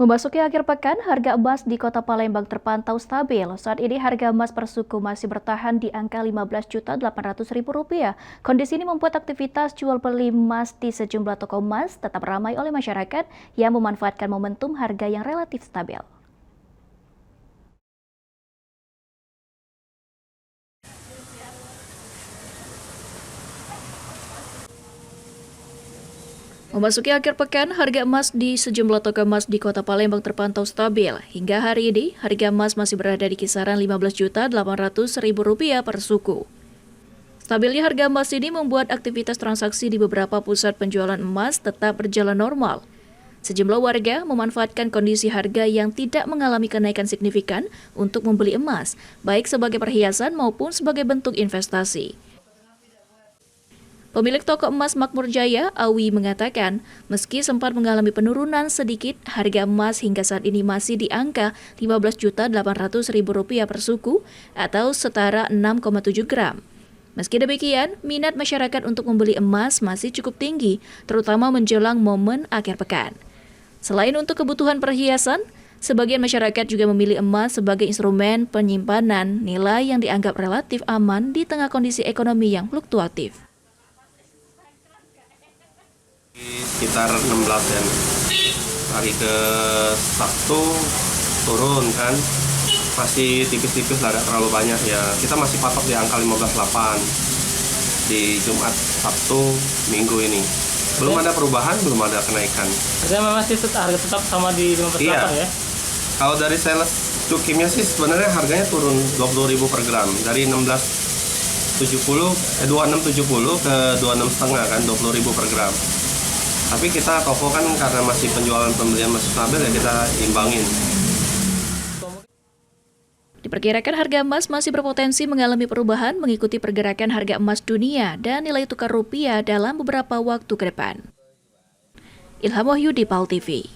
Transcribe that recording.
Memasuki akhir pekan, harga emas di Kota Palembang terpantau stabil. Saat ini harga emas per suku masih bertahan di angka Rp15.800.000. Kondisi ini membuat aktivitas jual beli emas di sejumlah toko emas tetap ramai oleh masyarakat yang memanfaatkan momentum harga yang relatif stabil. Memasuki akhir pekan, harga emas di sejumlah toko emas di Kota Palembang terpantau stabil. Hingga hari ini, harga emas masih berada di kisaran Rp15.800.000 per suku. Stabilnya harga emas ini membuat aktivitas transaksi di beberapa pusat penjualan emas tetap berjalan normal. Sejumlah warga memanfaatkan kondisi harga yang tidak mengalami kenaikan signifikan untuk membeli emas, baik sebagai perhiasan maupun sebagai bentuk investasi. Pemilik toko emas Makmur Jaya, Awi, mengatakan, meski sempat mengalami penurunan sedikit, harga emas hingga saat ini masih di angka Rp15.800.000 per suku atau setara 6,7 gram. Meski demikian, minat masyarakat untuk membeli emas masih cukup tinggi, terutama menjelang momen akhir pekan. Selain untuk kebutuhan perhiasan, sebagian masyarakat juga memilih emas sebagai instrumen penyimpanan nilai yang dianggap relatif aman di tengah kondisi ekonomi yang fluktuatif. Sekitar 16 ya, hari ke Sabtu turun kan, masih tipis-tipis lah, tidak terlalu banyak ya. Kita masih patok di angka 15.800 di Jumat, Sabtu, Minggu ini. Belum ada perubahan, belum ada kenaikan. Harga masih harga tetap sama di 15.800 ya? Kalau dari sales cukimnya sih sebenarnya harganya turun 20.000 per gram, dari 2670 ke 26,5 kan, 20.000 per gram. Tapi kita toko kan karena masih penjualan pembelian masih stabil ya, kita imbangin. Diperkirakan harga emas masih berpotensi mengalami perubahan mengikuti pergerakan harga emas dunia dan nilai tukar rupiah dalam beberapa waktu ke depan. Ilham Wahyudi, PAL TV.